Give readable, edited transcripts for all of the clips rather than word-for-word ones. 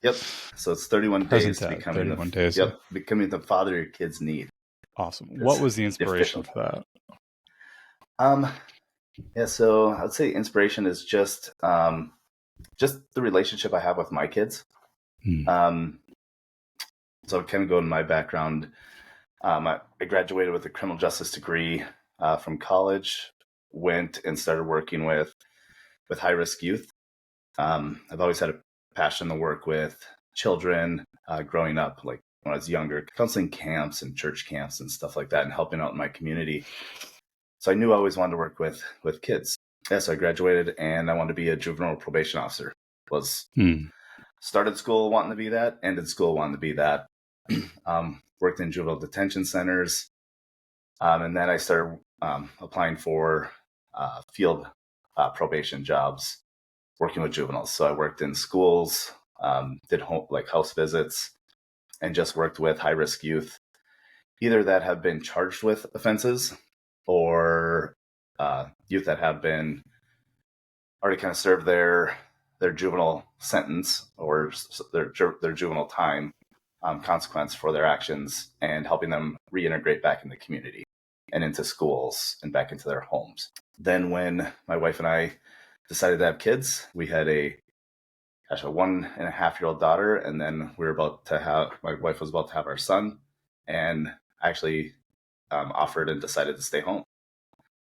Yep. So it's 31 Present days to dad, becoming 31 days. yep, becoming the father your kids need. Awesome. What It's was the the inspiration official. for that? Um, yeah, so I'd say inspiration is just the relationship I have with my kids. Hmm. Um, so kind of go in my background. I graduated with a criminal justice degree from college. Went and started working with high risk youth. I've always had a passion to work with children growing up, like when I was younger, counseling camps and church camps and stuff like that, and helping out in my community. So I knew I always wanted to work with kids. Yeah, so I graduated and I wanted to be a juvenile probation officer. Was Hmm. started school wanting to be that, ended school wanting to be that. Worked in juvenile detention centers, and then I started applying for field probation jobs, working with juveniles. So I worked in schools, did house visits, and just worked with high risk youth, either that have been charged with offenses or youth that have been already kind of served their juvenile sentence or their juvenile time consequence for their actions, and helping them reintegrate back in the community and into schools and back into their homes. Then when my wife and I decided to have kids, we had a 1.5-year-old daughter, and then my wife was about to have our son, and actually offered and decided to stay home.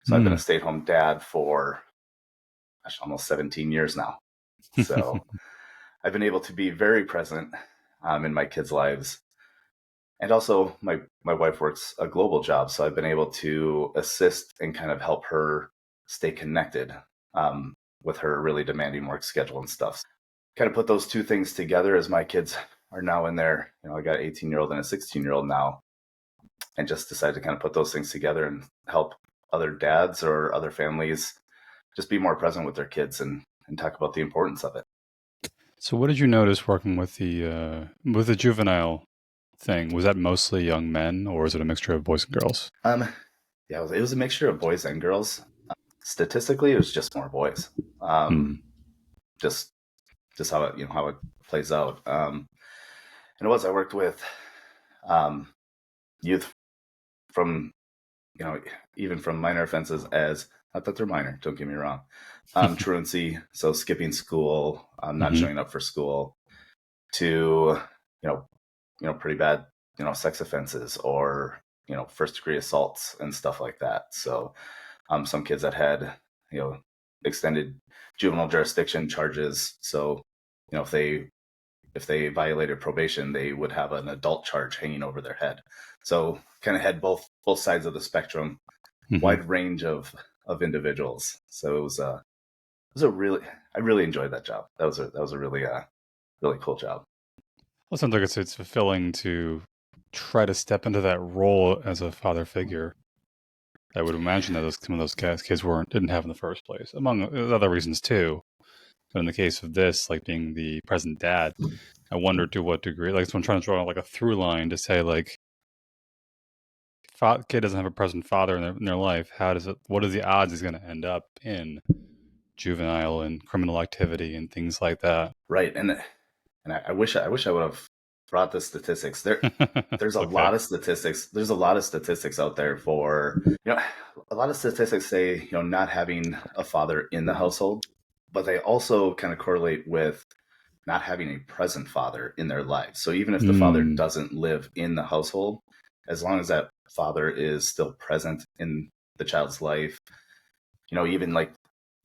So I've been Hmm. a stay-at-home dad for almost 17 years now. So I've been able to be very present in my kids' lives. And also, my wife works a global job, so I've been able to assist and kind of help her stay connected with her really demanding work schedule and stuff. Kind of put those two things together as my kids are now in there. I got an 18-year-old and a 16-year-old now, and just decided to kind of put those things together and help other dads or other families just be more present with their kids and talk about the importance of it. So, what did you notice working with the juvenile thing? Was that mostly young men, or is it a mixture of boys and girls? Um, yeah, it was a mixture of boys and girls. Statistically, it was just more boys. Hmm. Just how it plays out. And it was I worked with um, youth from even from minor offenses, as not that they're minor, don't get me wrong, truancy, so skipping school, not Hmm. showing up for school, to you know pretty bad sex offenses or first degree assaults and stuff like that. So some kids that had extended juvenile jurisdiction charges. So if they violated probation, they would have an adult charge hanging over their head. So kind of had both sides of the spectrum, Hmm. wide range of individuals. So it was a really I really enjoyed that job. That was a really cool job. Well, it sounds like it's fulfilling to try to step into that role as a father figure. I would imagine that some of those kids didn't have in the first place, among other reasons too. But in the case of this, like being the present dad, I wonder to what degree. Like, so I'm trying to draw like a through line to say, like, kid doesn't have a present father in their life. How does it? What are the odds he's going to end up in juvenile and criminal activity and things like that? Right. And I wish I would have brought the statistics. There's It's a okay. lot of statistics. There's a lot of statistics out there for a lot of statistics say not having a father in the household, but they also kind of correlate with not having a present father in their lives. So even if the father Mm. doesn't live in the household, as long as that father is still present in the child's life, even like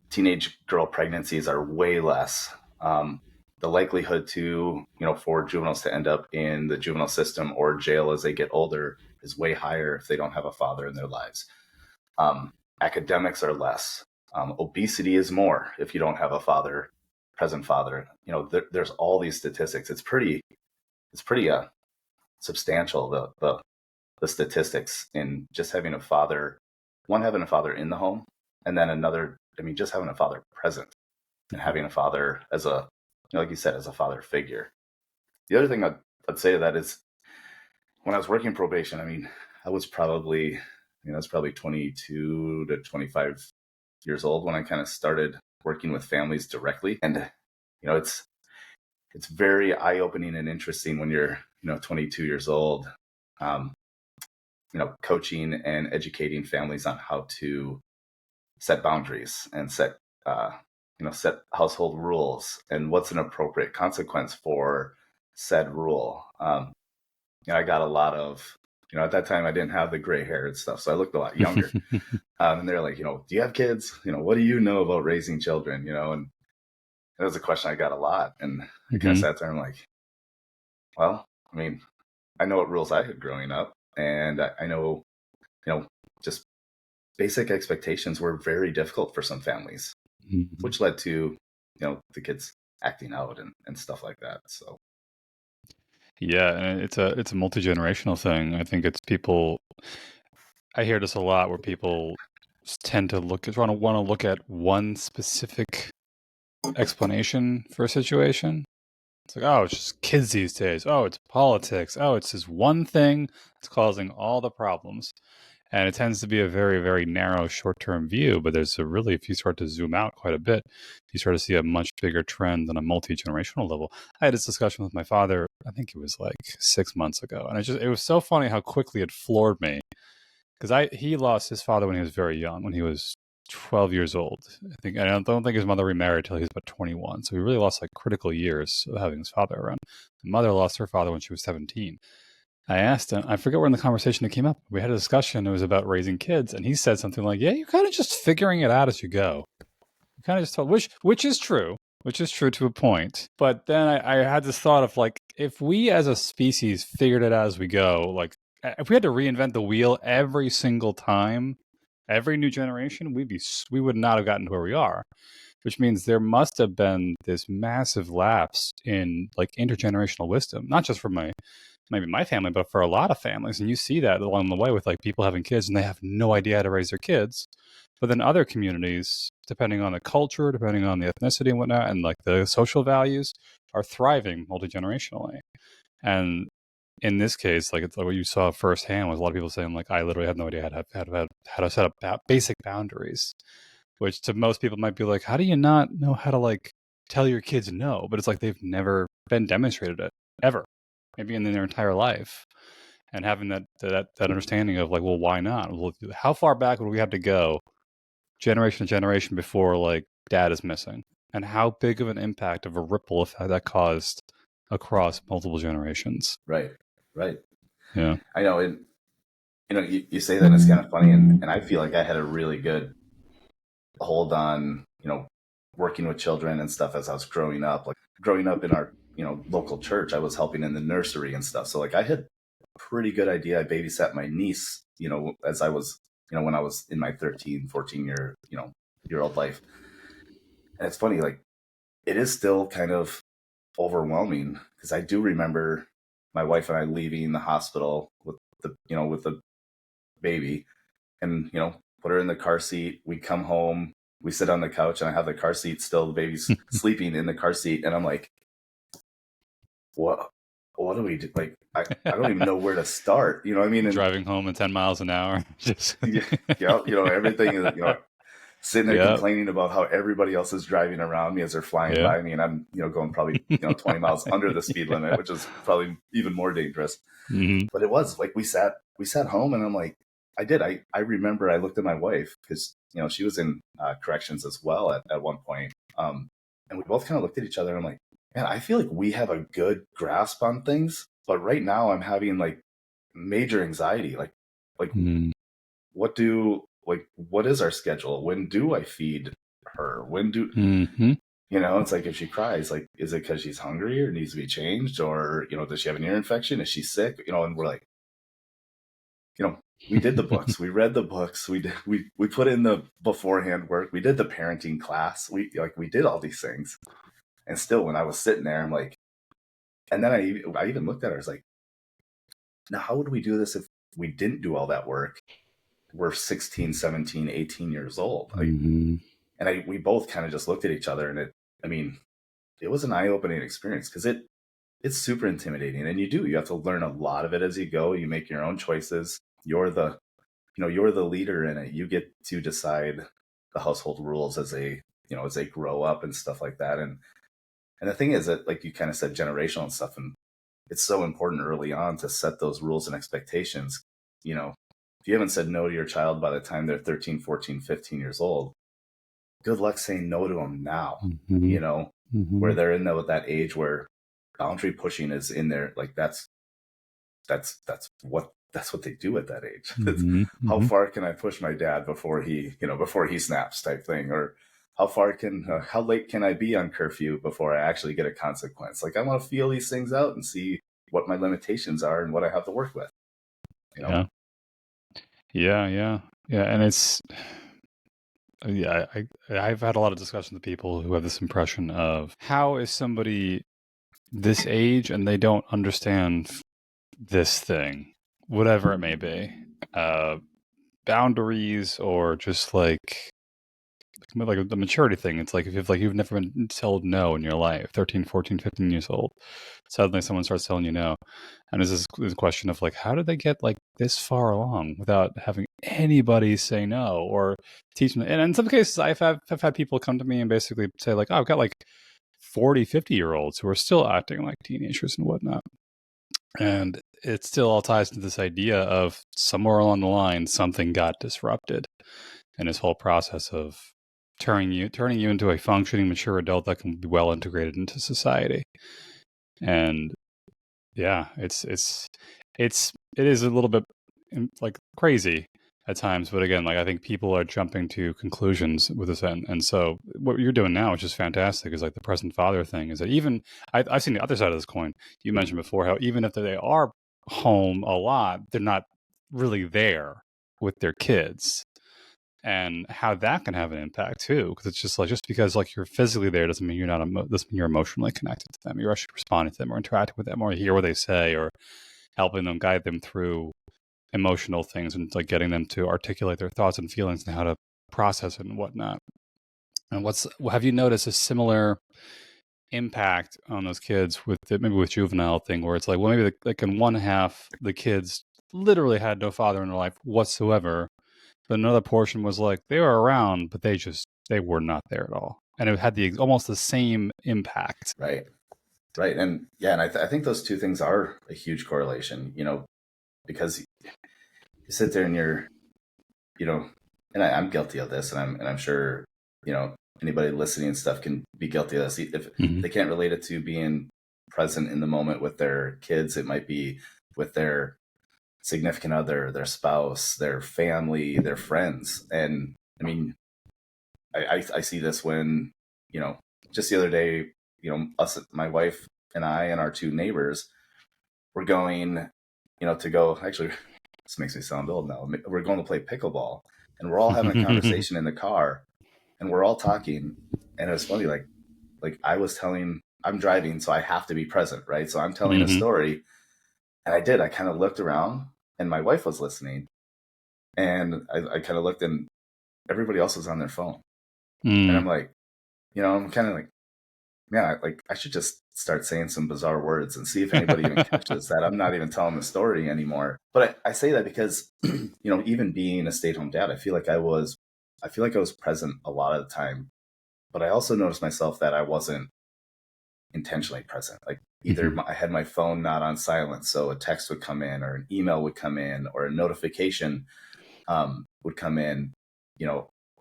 teenage girl pregnancies are way less. The likelihood for juveniles to end up in the juvenile system or jail as they get older is way higher if they don't have a father in their lives. Academics are less. Obesity is more if you don't have a present father. There's all these statistics. It's pretty substantial, the statistics in just having a father, one, having a father in the home, and then another, just having a father present and having a father as like you said, as a father figure. The other thing I'd say to that is when I was working probation, I was probably, I was probably 22 to 25 years old when I kind of started working with families directly. And, it's it's very eye-opening and interesting when you're 22 years old, um, coaching and educating families on how to set boundaries and uh, set household rules and what's an appropriate consequence for said rule. I got a lot of, at that time I didn't have the gray hair and stuff, so I looked a lot younger. And they're like, do you have kids? What do you know about raising children? And that was a question I got a lot. And I kind of sat there and I'm like, well, I mean, I know what rules I had growing up, and I know, just basic expectations were very difficult for some families, which led to, the kids acting out and stuff like that. So Yeah, and it's a multi-generational thing. I think it's people. I hear this a lot where people tend to want to look at one specific explanation for a situation. It's like, oh, it's just kids these days. Oh, it's politics. Oh, it's this one thing that's causing all the problems. And it tends to be a very, very narrow short-term view, but if you start to zoom out quite a bit, you start to see a much bigger trend on a multi-generational level. I had this discussion with my father, I think it was like 6 months ago, and it was so funny how quickly it floored me. Because he lost his father when he was very young, when he was 12 years old. I don't think his mother remarried till he was about 21. So he really lost like critical years of having his father around. The mother lost her father when she was 17. I asked him, I forget where in the conversation it came up. We had a discussion. It was about raising kids. And he said something like, yeah, you're kind of just figuring it out as you go. You kind of just told, which is true. Which is true to a point. But then I had this thought of like, if we as a species figured it out as we go, like if we had to reinvent the wheel every single time, every new generation, we would not have gotten to where we are. Which means there must have been this massive lapse in like intergenerational wisdom, not just for maybe my family, but for a lot of families. And you see that along the way with like people having kids and they have no idea how to raise their kids. But then other communities, depending on the culture, depending on the ethnicity and whatnot, and like the social values, are thriving multi-generationally. And in this case, like it's like what you saw firsthand was a lot of people saying like, I literally have no idea how to set up basic boundaries, which to most people might be like, how do you not know how to like tell your kids no? But it's like they've never been demonstrated it ever, maybe in their entire life. And having that understanding of like, well, why not? Well, how far back would we have to go, generation to generation, before like dad is missing? And how big of an impact of a ripple effect that caused across multiple generations? right. Yeah. I know. And you say that, and it's kind of funny, and I feel like I had a really good hold on working with children and stuff as I was growing up. Like growing up in our local church, I was helping in the nursery and stuff, so like I had a pretty good idea. I babysat my niece as I was when I was in my 13, 14 year old life. And it's funny, like it is still kind of overwhelming because I do remember my wife and I leaving the hospital with the baby, and put her in the car seat. We come home, we sit on the couch, and I have the car seat still. The baby's sleeping in the car seat, and I'm like, what do we do? Like I don't even know where to start. You know what I mean? And Driving home at 10 miles an hour. Just yeah, everything is sitting there yeah. complaining about how everybody else is driving around me as they're flying Yeah. by me, and I'm going probably 20 miles under the speed limit, which is probably even more dangerous. Mm-hmm. But it was like we sat home, and I'm like, I remember I looked at my wife because she was in corrections as well at one point, and we both kind of looked at each other, and I'm like, man, I feel like we have a good grasp on things, but right now I'm having like major anxiety, like Mm-hmm. what is our schedule? When do I feed her? When do Mm-hmm. it's like if she cries, like is it because she's hungry or needs to be changed, or does she have an ear infection? Is she sick? And we're like, we did the books, we read the books, we put in the beforehand work, we did the parenting class, we did all these things, and still when I was sitting there, I'm like, and then I even looked at her, I was like, now how would we do this if we didn't do all that work? We're 16, 17, 18 years old. Mm-hmm. We both kind of just looked at each other, and it was an eye-opening experience because it's super intimidating, and you have to learn a lot of it as you go. You make your own choices. You're the leader in it. You get to decide the household rules as they grow up and stuff like that. And And the thing is that, like you kind of said, generational and stuff, and it's so important early on to set those rules and expectations. You know, if you haven't said no to your child by the time they're 13, 14, 15 years old, good luck saying no to them now, Mm-hmm. you know, Mm-hmm. where they're in that age where boundary pushing is in there. Like that's what they do at that age. Mm-hmm. How Mm-hmm. far can I push my dad before he snaps type thing, or how late can I be on curfew before I actually get a consequence? Like I want to feel these things out and see what my limitations are and what I have to work with. You know? Yeah. Yeah. And it's, yeah, I've had a lot of discussions with people who have this impression of how is somebody this age and they don't understand this thing, whatever it may be, boundaries or just like the maturity thing. It's like if you've never been told no in your life, 13, 14, 15 years old, suddenly someone starts telling you no. And there's this question of like, how did they get like this far along without having anybody say no or teach them? And in some cases, I've had people come to me and basically say like, oh, I've got like 40, 50-year-olds who are still acting like teenagers and whatnot. And it still all ties to this idea of somewhere along the line, something got disrupted in this whole process of turning you into a functioning, mature adult that can be well integrated into society. And yeah, it is a little bit like crazy at times, but again, like I think people are jumping to conclusions with this, and so what you're doing now, which is fantastic, is like the present father thing. Is that even I've seen the other side of this coin. You mentioned before how even if they are home a lot, they're not really there with their kids, and how that can have an impact too. Because it's just because like you're physically there doesn't mean you're not doesn't mean you're emotionally connected to them. You're actually responding to them or interacting with them or hear what they say or helping them guide them through emotional things and like getting them to articulate their thoughts and feelings and how to process it and whatnot. And have you noticed a similar impact on those kids with maybe with juvenile thing where it's like, well, maybe like in one half the kids literally had no father in their life whatsoever, but another portion was like they were around, but they were not there at all, and it had almost the same impact. Right. Right. And yeah, and I think those two things are a huge correlation, because you sit there and and I'm guilty of this, and I'm sure, anybody listening and stuff can be guilty of this. If Mm-hmm. they can't relate it to being present in the moment with their kids, it might be with their significant other, their spouse, their family, their friends. And I mean, I see this when, just the other day, my wife and I and our two neighbors were going, to go, actually, this makes me sound old now. We're going to play pickleball, and we're all having a conversation in the car, and we're all talking. And it was funny, like I'm driving, so I have to be present, right? So I'm telling a Mm-hmm. story, and I kind of looked around, and my wife was listening, and I kind of looked, and everybody else was on their phone. And I'm like, I'm kind of like, man, I should just start saying some bizarre words and see if anybody even catches that I'm not even telling the story anymore. But I say that because, even being a stay-at-home dad, I feel like I was present a lot of the time. But I also noticed myself that I wasn't intentionally present. Like either Mm-hmm. I had my phone not on silent, so a text would come in, or an email would come in, or a notification would come in,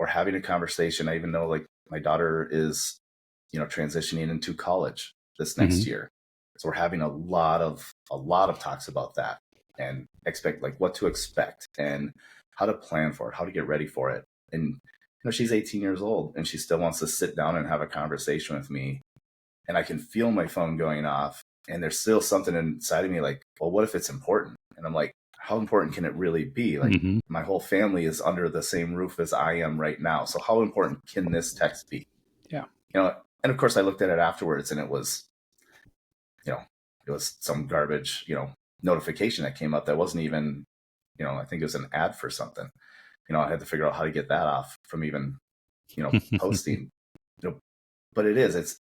or having a conversation. I even know like my daughter is, transitioning into college this next Mm-hmm. year. So we're having a lot of talks about that and expect like what to expect and how to plan for it, how to get ready for it. And she's 18 years old and she still wants to sit down and have a conversation with me. And I can feel my phone going off. And there's still something inside of me like, well, what if it's important? And I'm like, how important can it really be? Like Mm-hmm. my whole family is under the same roof as I am right now. So how important can this text be? Yeah. And of course I looked at it afterwards and it was, it was some garbage, notification that came up that wasn't even, I think it was an ad for something. I had to figure out how to get that off from even, posting, but it's,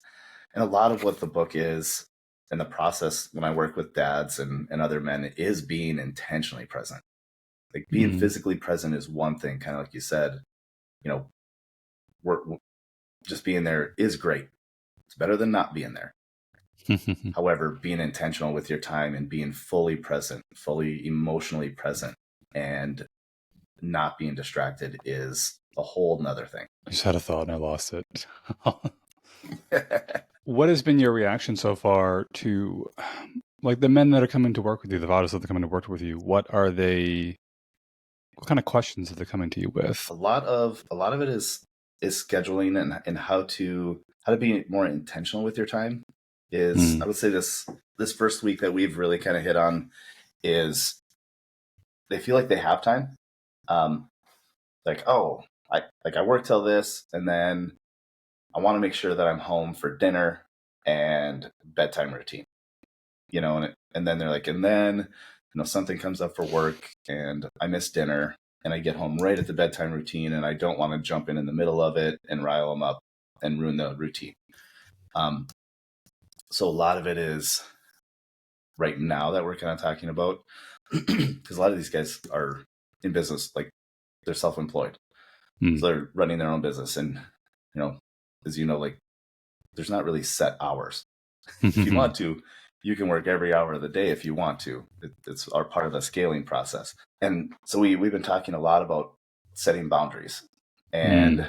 and a lot of what the book is and the process when I work with dads and other men is being intentionally present. Like being Mm-hmm. physically present is one thing, kind of like you said, we're just being there is great. It's better than not being there. However, being intentional with your time and being fully present, fully emotionally present, and not being distracted is a whole nother thing. I just had a thought and I lost it. What has been your reaction so far to like the men that are coming to work with you, the fathers that are coming to work with you? What kind of questions are they coming to you with? A lot of it is scheduling and how to be more intentional with your time. I would say this first week that we've really kind of hit on is they feel like they have time. Like, oh, I work till this, and then I want to make sure that I'm home for dinner and bedtime routine. And then they're like, and then something comes up for work and I miss dinner and I get home right at the bedtime routine and I don't want to jump in the middle of it and rile them up and ruin the routine. So a lot of it is right now that we're kind of talking about, because a lot of these guys are in business, like they're self-employed. So they're running their own business. And, as like there's not really set hours. If you want to, you can work every hour of the day if you want to. It's our part of the scaling process. And so we've been talking a lot about setting boundaries and,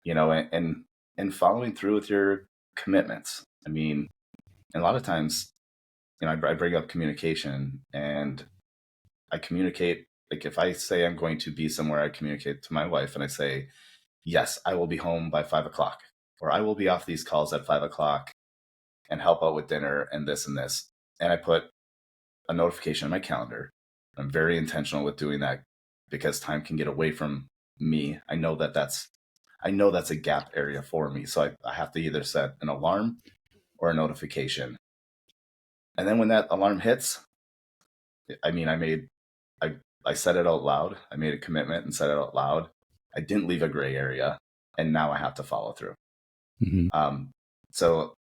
and following through with your commitments. I mean, and a lot of times, I bring up communication and I communicate. Like if I say I'm going to be somewhere, I communicate to my wife and I say, yes, I will be home by 5:00, or I will be off these calls at 5:00 and help out with dinner and this and this. And I put a notification on my calendar. I'm very intentional with doing that because time can get away from me. I know that's a gap area for me. So I have to either set an alarm or a notification. And then when that alarm hits, I said it out loud. I made a commitment and said it out loud. I didn't leave a gray area, and now I have to follow through. So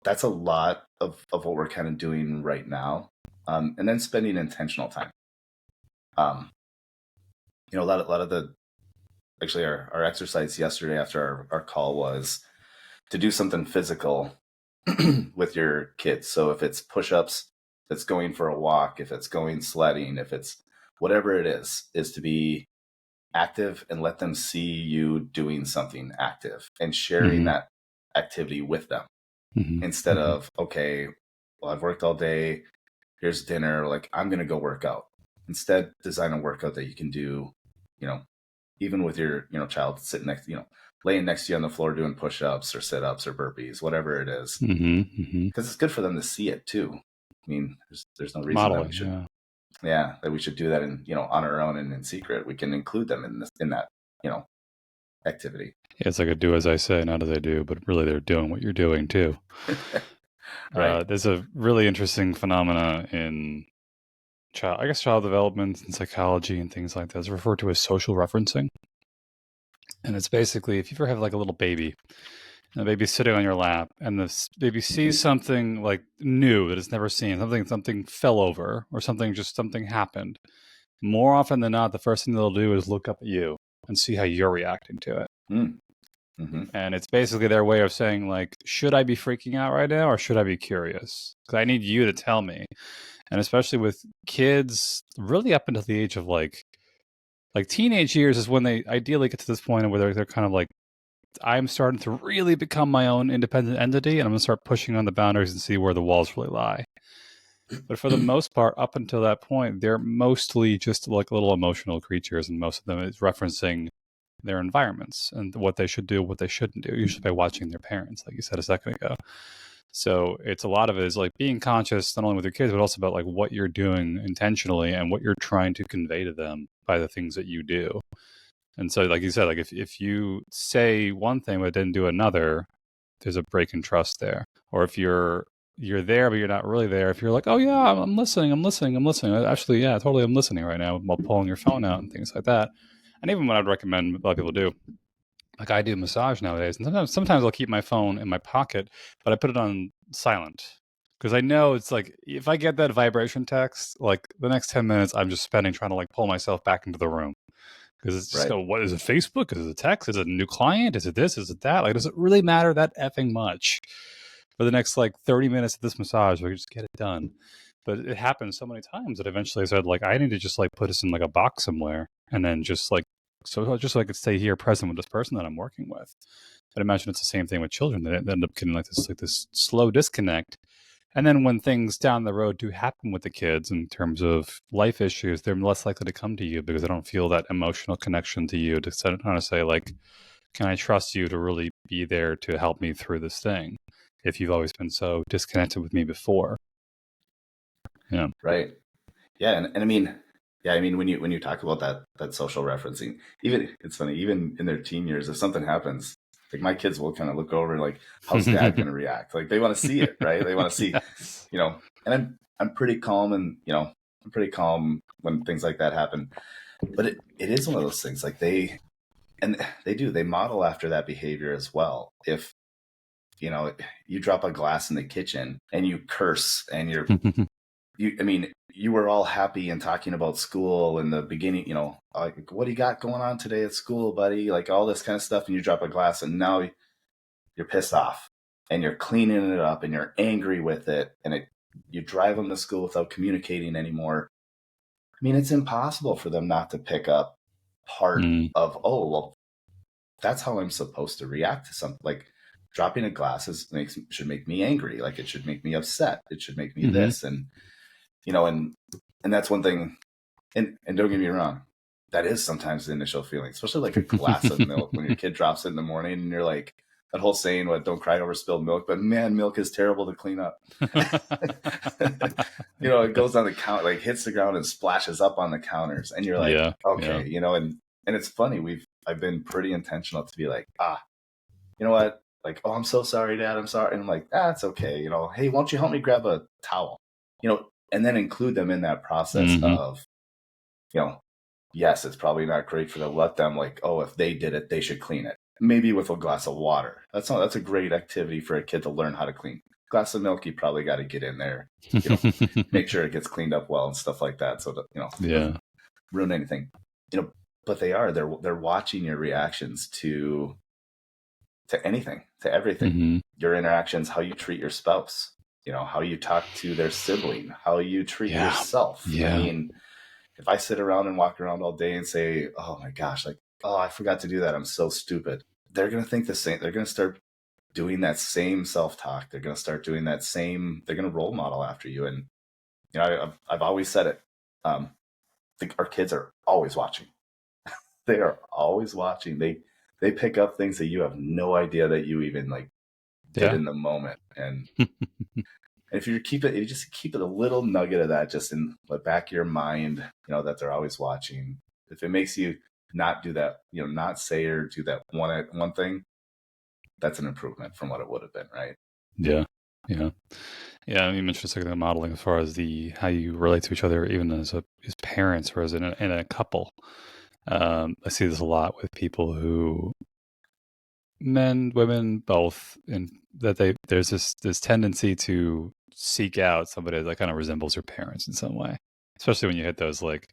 that's a lot of what we're kind of doing right now. And then spending intentional time. A lot of the, actually our exercise yesterday after our call was to do something physical with your kids. So if it's push-ups, if it's going for a walk, if it's going sledding, if it's whatever it is to be active and let them see you doing something active and sharing that activity with them instead of, okay, well, I've worked all day. Here's dinner. Like, I'm going to go work out. Instead, design a workout that you can do, even with your, child sitting next, laying next to you on the floor doing push-ups or sit-ups or burpees, whatever it is. Because it's good for them to see it too. I mean, there's no reason Modeling, that we should, that we should do that in, on our own and in secret. We can include them in that, activity. Yeah, it's like a do as I say, not as I do, but really they're doing what you're doing too. Right. There's a really interesting phenomena in child development and psychology and things like that. It's referred to as social referencing. And it's basically if you ever have like a little baby, and the baby's sitting on your lap, and the baby sees something like new that it's never seen, something fell over, or something happened. More often than not, the first thing they'll do is look up at you and see how you're reacting to it. And it's basically their way of saying, like, should I be freaking out right now or should I be curious? Because I need you to tell me. And especially with kids, really up until the age of like teenage years is when they ideally get to this point where they're kind of like, I'm starting to really become my own independent entity, and I'm going to start pushing on the boundaries and see where the walls really lie. But for the most part, up until that point, they're mostly just like little emotional creatures, and most of them is referencing their environments and what they should do, what they shouldn't do, usually by watching their parents, like you said a second ago. So it's a lot of it is like being conscious, not only with your kids, but also about like what you're doing intentionally and what you're trying to convey to them by the things that you do. And so, like you said, like if you say one thing but didn't do another, there's a break in trust there. Or if you're there but you're not really there, if you're like, oh yeah, I'm listening, actually, yeah, totally, I'm listening right now, while pulling your phone out and things like that. And even what I'd recommend a lot of people do, like I do massage nowadays, and sometimes I'll keep my phone in my pocket, but I put it on silent because I know it's like if I get that vibration text, like the next 10 minutes I'm just spending trying to like pull myself back into the room. Because it's just, what is it, Facebook? Is it a text? Is it a new client? Is it this? Is it that? Like, does it really matter that effing much? for the next like 30 minutes of this massage. We just get it done. But it happened so many times that eventually I said, like, I need to just like put us in like a box somewhere and then just like, so I could stay here present with this person that I'm working with. But imagine it's the same thing with children. They end up getting like this slow disconnect. And then when things down the road do happen with the kids in terms of life issues, they're less likely to come to you because they don't feel that emotional connection to you to kind of say, like, can I trust you to really be there to help me through this thing if you've always been so disconnected with me before? Yeah. Right. Yeah, and I mean, yeah, I mean when you talk about that social referencing, even it's funny, even in their teen years, if something happens, like my kids will kind of look over like, how's dad going to react? Like they want to see it, right? They want to see, Yes. and I'm pretty calm, and I'm pretty calm when things like that happen. But it is one of those things like they model after that behavior as well. If you drop a glass in the kitchen and you curse and I mean, you were all happy and talking about school in the beginning, like, what do you got going on today at school, buddy? Like all this kind of stuff. And you drop a glass and now you're pissed off and you're cleaning it up and you're angry with it. And you drive them to school without communicating anymore. I mean, it's impossible for them not to pick up part of, oh, well, that's how I'm supposed to react to something. Like dropping a glass should make me angry. Like it should make me upset. It should make me this. And, and that's one thing. And don't get me wrong, that is sometimes the initial feeling, especially like a glass of milk when your kid drops it in the morning and you're like, that whole saying, what, don't cry over spilled milk, but man, milk is terrible to clean up. It goes on the counter, like hits the ground and splashes up on the counters. And you're like, okay, and it's funny. I've been pretty intentional to be like, you know what? Like, oh, I'm so sorry, Dad. I'm sorry. And I'm like, it's okay. Hey, why don't you help me grab a towel? And then include them in that process of, yes, it's probably not great for them. Let them like, oh, if they did it, they should clean it. Maybe with a glass of water. That's a great activity for a kid to learn how to clean. Glass of milk, you probably got to get in there, make sure it gets cleaned up well and stuff like that. So that, it doesn't ruin anything, but they're watching your reactions to anything, to everything, your interactions, how you treat your spouse, how you talk to their sibling, how you treat yourself. I mean, if I sit around and walk around all day and say, oh my gosh, like, oh, I forgot to do that, I'm so stupid, they're going to think the same. They're going to start doing that same self-talk. They're going to start doing that same, they're going to role model after you. And, I've always said it. I think our kids are always watching. They are always watching. They pick up things that you have no idea that you even like did in the moment. And if you just keep it a little nugget of that just in the back of your mind, that they're always watching. If it makes you not do that, not say or do that one thing, that's an improvement from what it would have been, right? Yeah. I mean, interesting the modeling as far as how you relate to each other, even as parents or as in a couple. I see this a lot with people who, men, women, both, and that there's this tendency to seek out somebody that kind of resembles your parents in some way, especially when you hit those like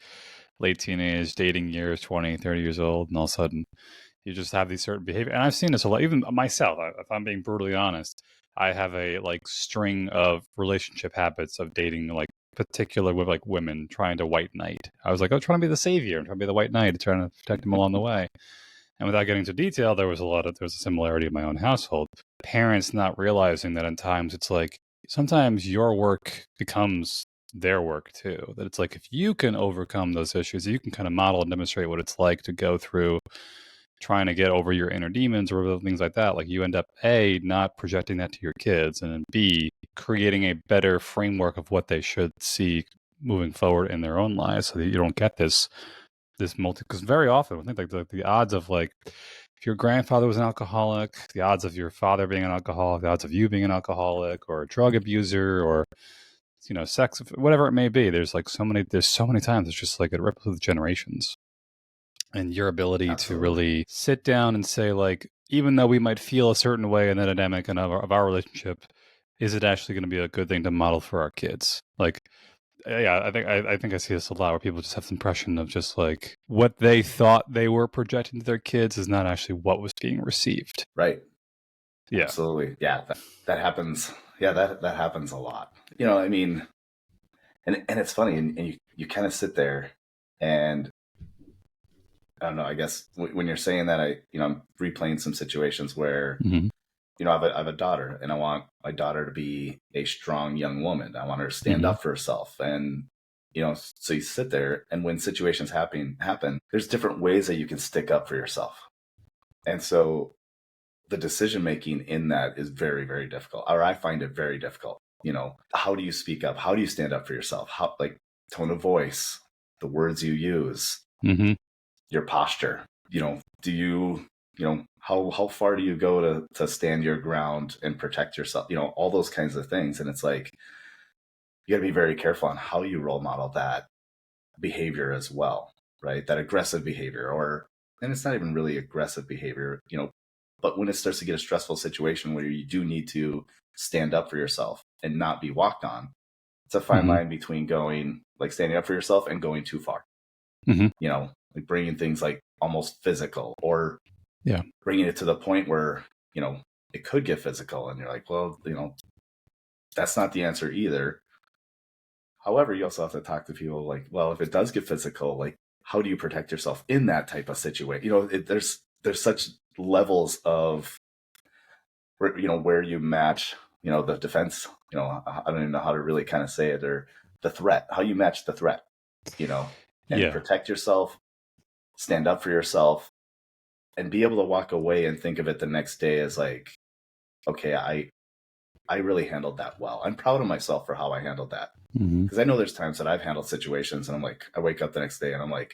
late teenage dating years, 20, 30 years old, and all of a sudden you just have these certain behavior. And I've seen this a lot, even myself, if I'm being brutally honest. I have a like string of relationship habits of dating like particular with like women, trying to white knight. I was like, oh, trying to be the savior, trying to be the white knight, trying to protect them along the way. And without getting into detail, there was a similarity in my own household. Parents not realizing that in times it's like sometimes your work becomes their work too. That it's like if you can overcome those issues, you can kind of model and demonstrate what it's like to go through trying to get over your inner demons or things like that. Like you end up A, not projecting that to your kids, and then B, creating a better framework of what they should see moving forward in their own lives, so that you don't get this because very often I think like the odds of like if your grandfather was an alcoholic, the odds of your father being an alcoholic, the odds of you being an alcoholic or a drug abuser or sex, whatever it may be, there's so many times it's just like it ripples through the generations. And your ability Absolutely. to really sit down and say, like, even though we might feel a certain way in the dynamic and of our relationship, is it actually going to be a good thing to model for our kids? Like, yeah, I think I see this a lot where people just have the impression of just like what they thought they were projecting to their kids is not actually what was being received. Right. Yeah. Absolutely. Yeah, that happens. Yeah, that happens a lot. I mean, and it's funny, and you kind of sit there, and I don't know. I guess when you're saying that, I'm replaying some situations where Mm-hmm. I have a daughter, and I want my daughter to be a strong young woman. I want her to stand Mm-hmm. up for herself, and so you sit there, and when situations happen, there's different ways that you can stick up for yourself, and so the decision making in that is very, very difficult, or I find it very difficult. How do you speak up? How do you stand up for yourself? How, like, tone of voice, the words you use, Mm-hmm. your posture. Do you, how far do you go to stand your ground and protect yourself? All those kinds of things. And it's like, you got to be very careful on how you role model that behavior as well, right? That aggressive behavior, and it's not even really aggressive behavior, but when it starts to get a stressful situation where you do need to stand up for yourself and not be walked on, it's a fine Mm-hmm. line between going, like, standing up for yourself and going too far, Mm-hmm. like bringing things like almost physical, or Yeah. bringing it to the point where, it could get physical. And you're like, well, that's not the answer either. However, you also have to talk to people like, well, if it does get physical, like, how do you protect yourself in that type of situation? There's such levels of where you match, the defense. I don't even know how to really kind of say it, or the threat, how you match the threat, and Yeah. protect yourself, stand up for yourself, and be able to walk away and think of it the next day as like, okay, I really handled that well. I'm proud of myself for how I handled that. Mm-hmm. Because I know there's times that I've handled situations and I'm like, I wake up the next day and I'm like,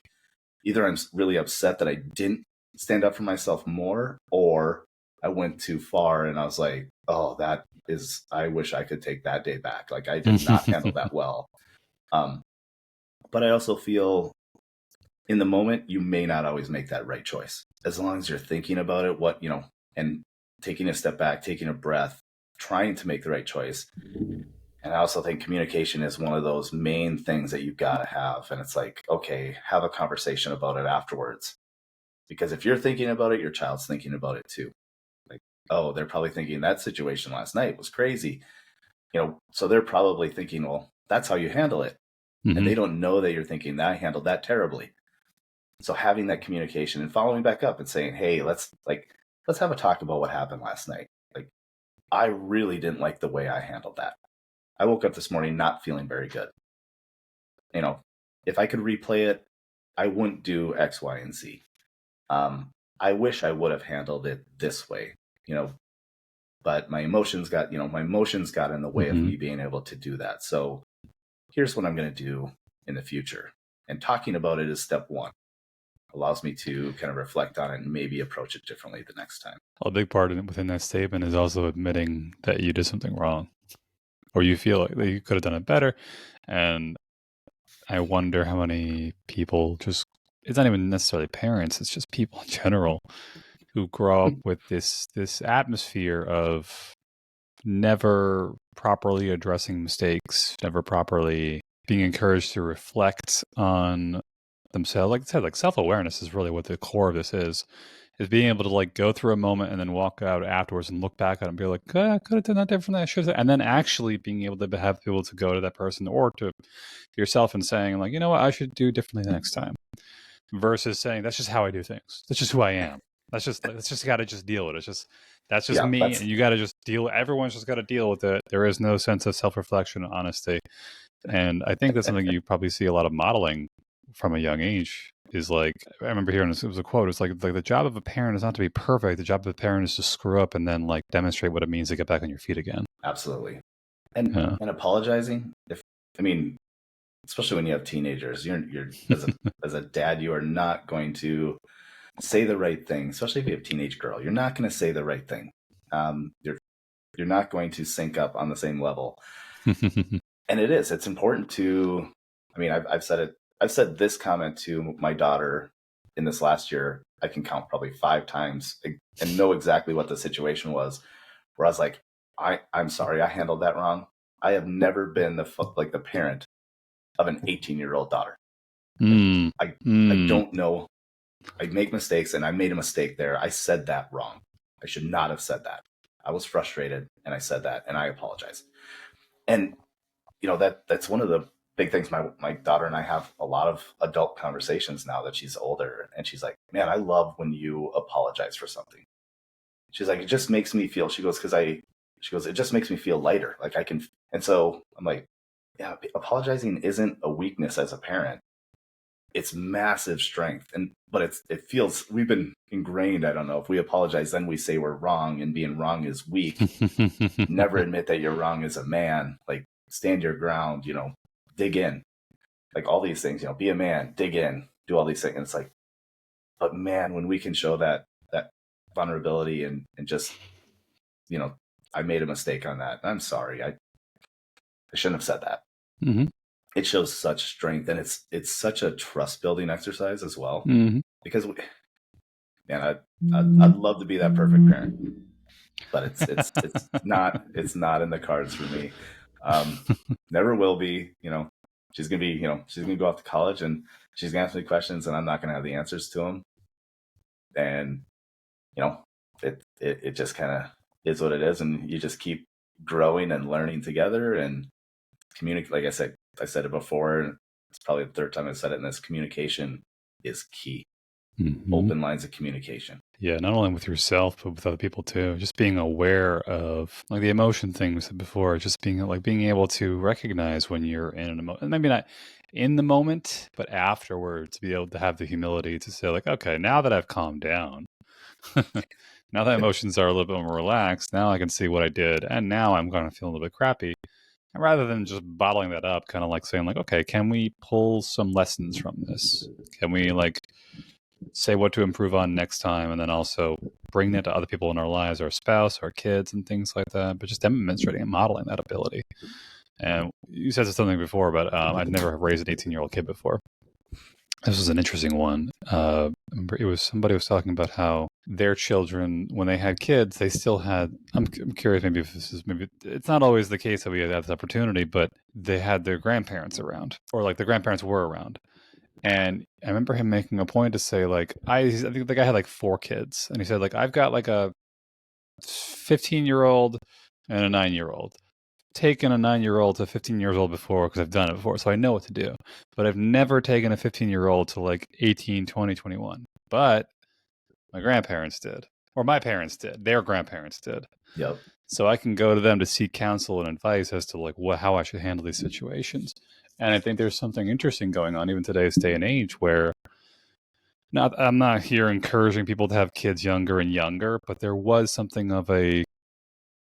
either I'm really upset that I didn't stand up for myself more, or I went too far and I was like, oh, I wish I could take that day back. Like, I did not handle that well. Um, but I also feel in the moment, you may not always make that right choice. As long as you're thinking about it, and taking a step back, taking a breath, trying to make the right choice. And I also think communication is one of those main things that you've got to have. And it's like, okay, have a conversation about it afterwards. Because if you're thinking about it, your child's thinking about it too. Like, oh, they're probably thinking that situation last night was crazy. So they're probably thinking, well, that's how you handle it. And Mm-hmm. they don't know that you're thinking that I handled that terribly. So having that communication and following back up and saying, hey, let's have a talk about what happened last night. Like, I really didn't like the way I handled that. I woke up this morning not feeling very good. You know, if I could replay it, I wouldn't do X, Y, and Z. I wish I would have handled it this way, but my emotions got in the way of Mm-hmm. me being able to do that. So here's what I'm going to do in the future. And talking about it is step one. Allows me to kind of reflect on it and maybe approach it differently the next time. A big part within that statement is also admitting that you did something wrong, or you feel like you could have done it better. And I wonder how many people it's not even necessarily parents, it's just people in general who grow up with this atmosphere of never properly addressing mistakes, never properly being encouraged to reflect on themselves. Like I said, like self-awareness is really what the core of this is being able to like go through a moment and then walk out afterwards and look back at it and be like, I could have done that differently. I should have. And then actually being able to have people to go to that person or to yourself and saying like, you know what, I should do differently the next time, versus saying that's just how I do things. That's just who I am. That's just got to just deal with it. That's just Yeah, me, that's and you got to just deal. Everyone's just got to deal with it. There is no sense of self-reflection and honesty, and I think that's something you probably see a lot of modeling from a young age. Is like, I remember hearing this, it was a quote. It's like the job of a parent is not to be perfect. The job of a parent is to screw up and then like demonstrate what it means to get back on your feet again. absolutely. And Yeah. and apologizing, if I mean, especially when you have teenagers, you're as a dad, you are not going to say the right thing, especially if you have a teenage girl. You're not going to say the right thing. You're not going to sync up on the same level. And it's important to, I mean, I've said it, I've said this comment to my daughter in this last year. I can count probably 5 times and know exactly what the situation was, where I was like, I'm sorry, I handled that wrong. I have never been the parent of an 18-year-old daughter. Like, mm. I Mm. don't know. I make mistakes, and I made a mistake there. I said that wrong. I should not have said that. I was frustrated and I said that and I apologize. And that's one of the big things. My daughter and I have a lot of adult conversations now that she's older, and she's like, "Man, I love when you apologize for something." She's like, "It just makes me feel." She goes, "It just makes me feel lighter. Like I can." And so I'm like, "Yeah, apologizing isn't a weakness as a parent. It's massive strength." But it feels, we've been ingrained. I don't know, if we apologize, then we say we're wrong, and being wrong is weak. Never admit that you're wrong as a man. Like, stand your ground, dig in, like all these things, be a man, dig in, do all these things. And it's like, but man, when we can show that vulnerability and just, I made a mistake on that. I'm sorry. I shouldn't have said that. Mm-hmm. It shows such strength, and it's such a trust building exercise as well. Mm-hmm. Because I'd love to be that perfect parent, but it's not in the cards for me. Never will be. She's gonna go off to college, and she's gonna ask me questions, and I'm not gonna have the answers to them. And it just kind of is what it is, and you just keep growing and learning together and communicate. Like I said it before, and it's probably the third time I said it, and this communication is key. Mm-hmm. Open lines of communication. Yeah, not only with yourself, but with other people too. Just being aware of like the emotion thing we said before, just being able to recognize when you're in an emotion, maybe not in the moment, but afterwards, to be able to have the humility to say like, okay, now that I've calmed down, now that emotions are a little bit more relaxed, now I can see what I did, and now I'm going to feel a little bit crappy. And rather than just bottling that up, kind of like saying like, okay, can we pull some lessons from this? Can we like say what to improve on next time, and then also bring that to other people in our lives, our spouse, our kids, and things like that. But just demonstrating and modeling that ability. And you said something before about I'd never raised an 18-year-old kid before. This was an interesting one. It was somebody was talking about how their children, when they had kids, they still had. I'm curious, maybe if this is maybe it's not always the case that we have this opportunity, but they had their grandparents around, or like the grandparents were around. And I remember him making a point to say, like, I think the guy had like 4 kids, and he said, like, I've got like a 15-year-old and a 9-year-old. Taken a 9-year-old to 15 years old before because I've done it before, so I know what to do. But I've never taken a 15-year-old to like 18, 20, 21. But my grandparents did, or my parents did, their grandparents did. Yep. So I can go to them to seek counsel and advice as to like how I should handle these situations. And I think there's something interesting going on even today's day and age where I'm not here encouraging people to have kids younger and younger, but there was something of a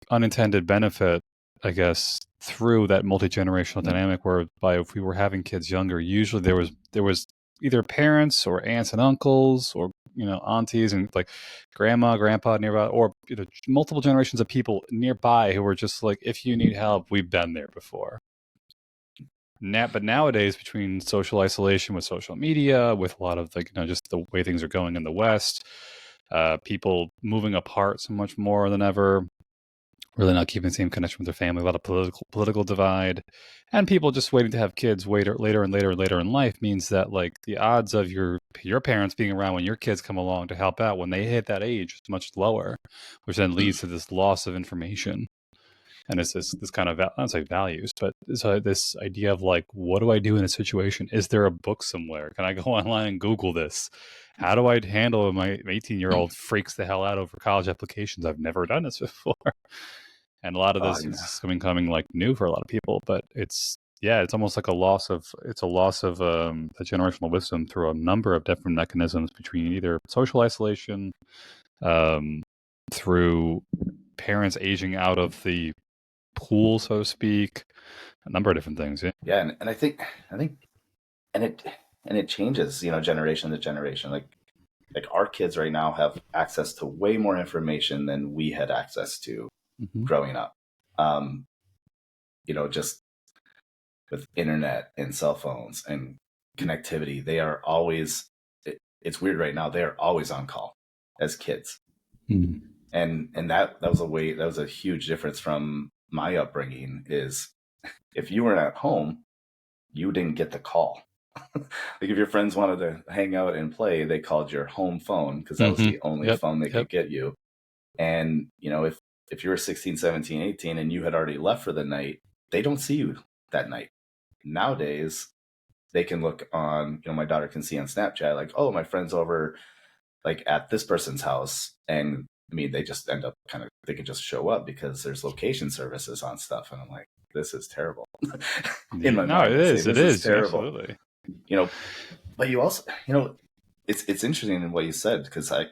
unintended benefit, I guess, through that multi-generational dynamic whereby if we were having kids younger, usually there was either parents or aunts and uncles or aunties and like grandma, grandpa nearby, or multiple generations of people nearby who were just like, if you need help, we've been there before. But nowadays, between social isolation with social media, with a lot of like just the way things are going in the West, people moving apart so much more than ever, really not keeping the same connection with their family, a lot of political divide, and people just waiting to have kids later and later in life means that like the odds of your parents being around when your kids come along to help out when they hit that age is much lower, which then leads to this loss of information. And it's this kind of, not say values, but this idea of like, what do I do in a situation? Is there a book somewhere? Can I go online and Google this? How do I handle when my 18-year-old freaks the hell out over college applications? I've never done this before. And a lot of this is becoming like new for a lot of people, but it's almost like a loss of the generational wisdom through a number of different mechanisms between either social isolation, through parents aging out of the pool, so to speak, a number of different things. Yeah, and I think, and it changes, generation to generation. Like our kids right now have access to way more information than we had access to growing up. Just with internet and cell phones and connectivity, they are always. It's weird right now. They are always on call as kids, and that was a huge difference from my upbringing. Is if you were at home, you didn't get the call. Like if your friends wanted to hang out and play, they called your home phone because that was the only phone they could get you. And if if you were 16, 17, 18 and you had already left for the night, they don't see you that night. Nowadays, they can look on, my daughter can see on Snapchat, like, oh, my friend's over like at this person's house. And I mean, they just end up they can just show up because there's location services on stuff. And I'm like, this is terrible. In my No, mind, it I say, is. It this is is. terrible. Absolutely. But you also, it's interesting in what you said, because I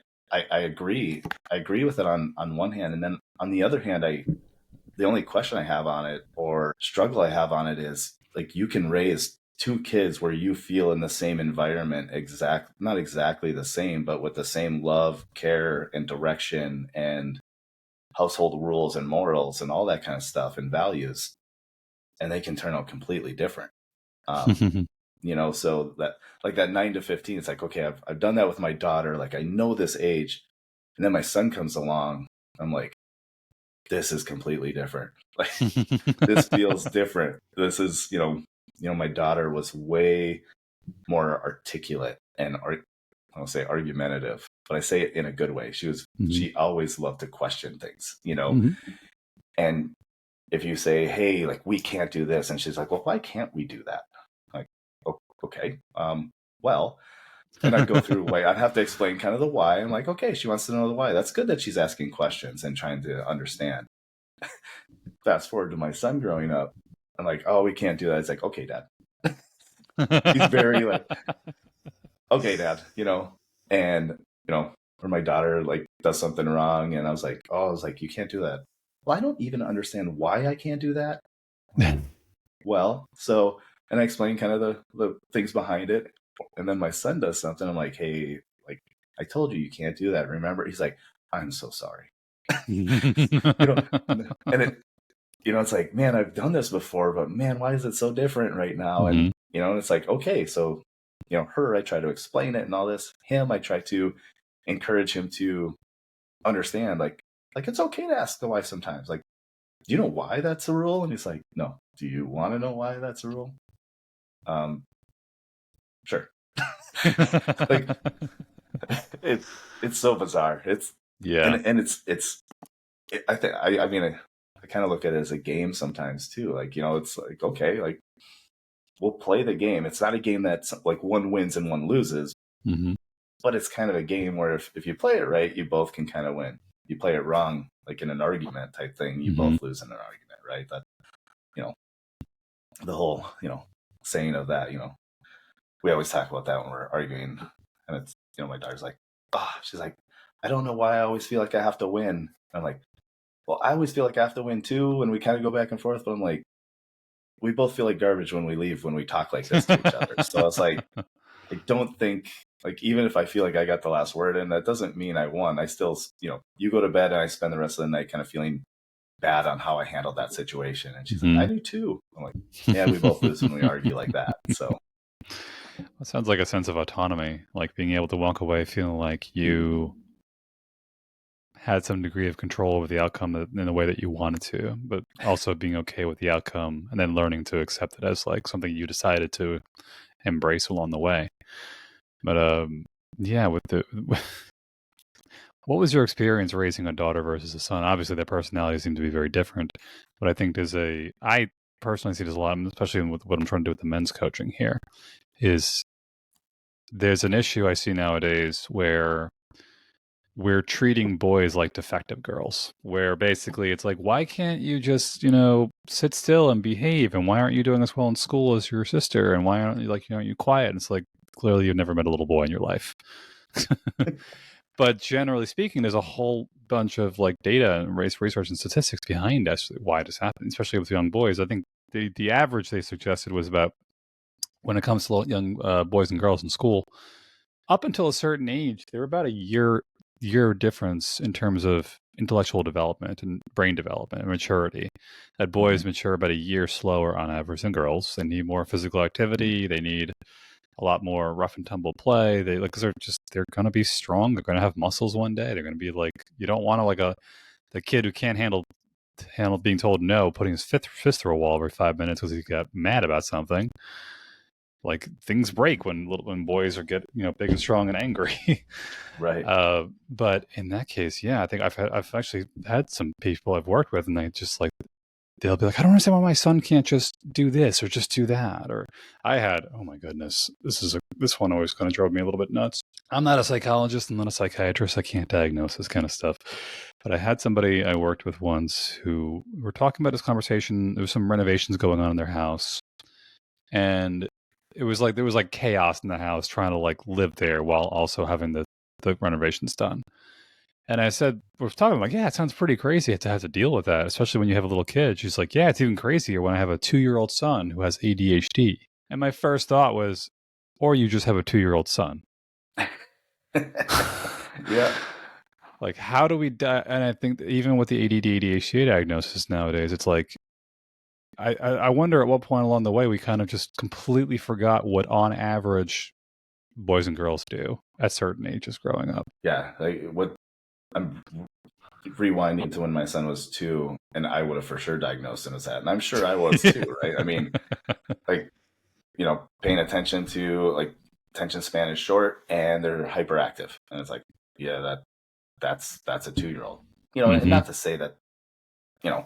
agree. I agree with it on one hand. And then on the other hand, the only question I have on it, or struggle I have on it, is like, you can raise two kids where you feel in the same environment, not exactly the same, but with the same love, care, and direction, and household rules and morals and all that kind of stuff and values, and they can turn out completely different. So that, like, that 9 to 15, it's like, okay, I've done that with my daughter. Like, I know this age, and then my son comes along. I'm like, this is completely different. Like, this feels different. This is, my daughter was way more articulate and I'll say argumentative, but I say it in a good way. She always loved to question things, and if you say, hey, like, we can't do this, and she's like, well, why can't we do that? Like, okay, well, and I'd go through why. I'd have to explain kind of the why. I'm like, okay, she wants to know the why. That's good that she's asking questions and trying to understand. Fast forward to my son growing up. I'm like, oh, we can't do that. It's like, okay, Dad. He's very like, okay, Dad, and, or my daughter like does something wrong. And I was like, you can't do that. Well, I don't even understand why I can't do that. Well, so, and I explain kind of the things behind it. And then my son does something. I'm like, hey, like, I told you can't do that. Remember? He's like, I'm so sorry. And it, it's like, man, I've done this before, but man, why is it so different right now? And, and it's like, okay, so, her, I try to explain it and all this. Him, I try to encourage him to understand, like it's okay to ask the why sometimes. Like, do you know why that's a rule? And he's like, no. Do you want to know why that's a rule? Sure. Like, it's so bizarre. And I think, I mean, I kind of look at it as a game sometimes too. Like, it's like, okay, like, we'll play the game. It's not a game that's like one wins and one loses, but it's kind of a game where if you play it right, you both can kind of win. You play it wrong, like in an argument type thing, you both lose in an argument, right? That, the whole, saying of that, we always talk about that when we're arguing. And it's, my daughter's like, she's like, I don't know why I always feel like I have to win. And I'm like, well, I always feel like I have to win too. And we kind of go back and forth, but I'm like, we both feel like garbage when we leave, when we talk like this to each other. So it's like, I don't think, like, even if I feel like I got the last word in, that doesn't mean I won. I still, you go to bed and I spend the rest of the night kind of feeling bad on how I handled that situation. And she's like, I do too. I'm like, yeah, we both lose when we argue like that. So it sounds like a sense of autonomy, like being able to walk away feeling like you had some degree of control over the outcome in the way that you wanted to, but also being okay with the outcome and then learning to accept it as like something you decided to embrace along the way. But yeah, what was your experience raising a daughter versus a son? Obviously, their personalities seem to be very different, but I think I personally see there's a lot, especially with what I'm trying to do with the men's coaching here, is there's an issue I see nowadays where we're treating boys like defective girls, where basically it's like, why can't you just, sit still and behave? And why aren't you doing as well in school as your sister? And why aren't you aren't you quiet? And it's like, clearly you've never met a little boy in your life. But generally speaking, there's a whole bunch of like data and research and statistics behind actually why this happens, especially with young boys. I think the average they suggested was about, when it comes to young boys and girls in school, up until a certain age, they're about a year difference in terms of intellectual development and brain development and maturity. That boys mature about a year slower on average than girls. They need more physical activity. They need a lot more rough and tumble play. Because they're going to be strong. They're going to have muscles one day. They're going to be like, you don't want to the kid who can't handle being told no, putting his fist through a wall every 5 minutes because he got mad about something. like things break when boys are big and strong and angry. Right. But in that case, yeah, I think I've actually had some people I've worked with, and they just like they'll be like, I don't understand why my son can't just do this or just do that. Or I had, oh my goodness, this one always kind of drove me a little bit nuts. I'm not a psychologist, I'm not a psychiatrist, I can't diagnose this kind of stuff. But I had somebody I worked with once who were talking about this conversation. There was some renovations going on in their house, and it was like there was like chaos in the house trying to like live there while also having the renovations done. And I said, we're talking like, yeah, it sounds pretty crazy to have to deal with that, especially when you have a little kid. She's like, yeah, it's even crazier when I have a 2-year-old son who has ADHD. And my first thought was, or you just have a 2-year-old son. Yeah. Like, how do we and I think that even with the ADD, ADHD diagnosis nowadays, it's like, I wonder at what point along the way we kind of just completely forgot what on average boys and girls do at certain ages growing up. Yeah. Like what I'm rewinding to when my son was 2, and I would have for sure diagnosed him as that. And I'm sure I was too, right? I mean, like, paying attention to like attention span is short and they're hyperactive. And it's like, yeah, that's a 2-year-old. And Mm-hmm. not to say that, you know,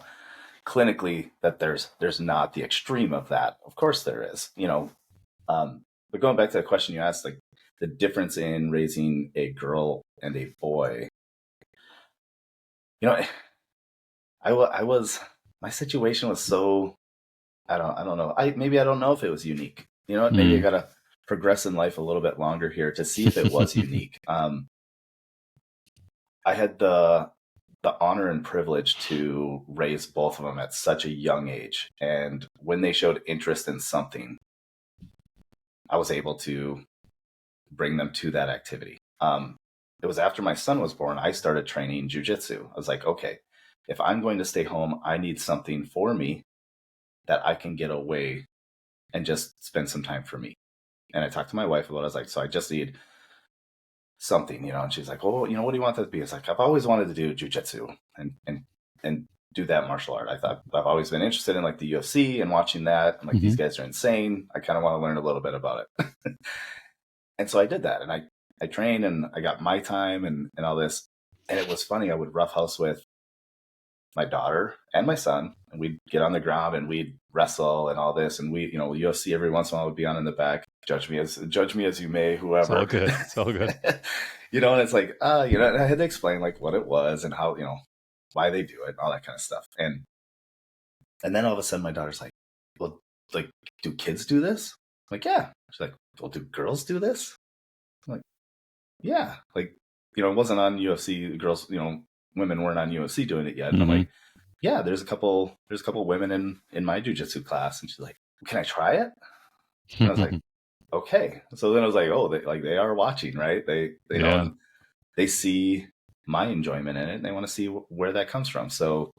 clinically that there's not the extreme of that. Of course there is, but going back to the question you asked, like the difference in raising a girl and a boy, you know, I was my situation was so I don't know. Maybe I don't know if it was unique. You know what? Maybe I gotta progress in life a little bit longer here to see if it was unique. I had the honor and privilege to raise both of them at such a young age, and when they showed interest in something, I was able to bring them to that activity. It was after my son was born, I started training jujitsu. I was like, okay, if I'm going to stay home, I need something for me that I can get away and just spend some time for me. And I talked to my wife about it. I was like, so I just need something, and she's like, well, what do you want that to be? It's like, I've always wanted to do jujitsu and do that martial art. I thought I've always been interested in like the UFC and watching that. I'm like, these guys are insane. I kind of want to learn a little bit about it. And so I did that, and I trained, and I got my time and all this. And it was funny. I would roughhouse with my daughter and my son, and we'd get on the ground and we'd wrestle and all this. And we, UFC every once in a while would be on in the back. Judge me as you may, It's all whoever. good. It's all good. And it's like, and I had to explain like what it was and how, why they do it and all that kind of stuff. And then all of a sudden my daughter's like, well, like, do kids do this? I'm like, yeah. She's like, well, do girls do this? I'm like, yeah. Like, it wasn't on UFC. Girls, women weren't on UFC doing it yet. And I'm like, yeah, there's a couple women in my jujitsu class. And she's like, can I try it? And I was like, okay. So then I was like, oh, they are watching, right? They know, Yeah. and they see my enjoyment in it, and they want to see where that comes from. So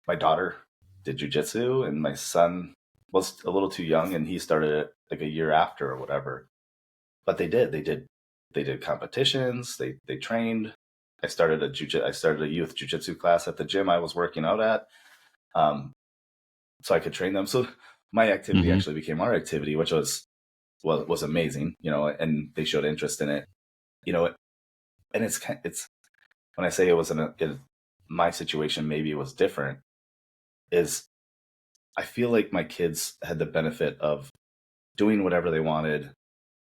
my daughter did jujitsu, and my son was a little too young, and he started it like a year after or whatever. But they did competitions. They trained. I started a youth jujitsu class at the gym I was working out at, so I could train them. So my activity actually became our activity, which was amazing, and they showed interest in it, and it's when I say it was my situation, maybe it was different, is I feel like my kids had the benefit of doing whatever they wanted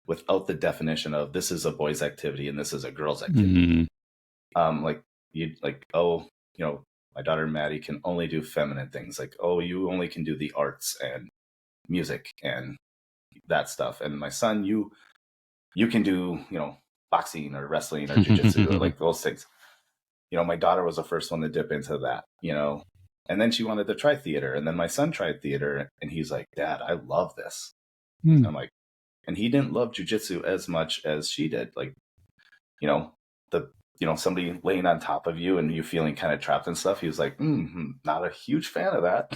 without the definition of this is a boy's activity and this is a girl's activity. Like oh, my daughter Maddie can only do feminine things. Like, oh, you only can do the arts and music and that stuff. And my son, you can do, boxing or wrestling or jujitsu or like those things. My daughter was the first one to dip into that, and then she wanted to try theater. And then my son tried theater, and he's like, Dad, I love this. I'm like, and he didn't love jujitsu as much as she did. Like, the, somebody laying on top of you and you feeling kind of trapped and stuff. He was like, not a huge fan of that,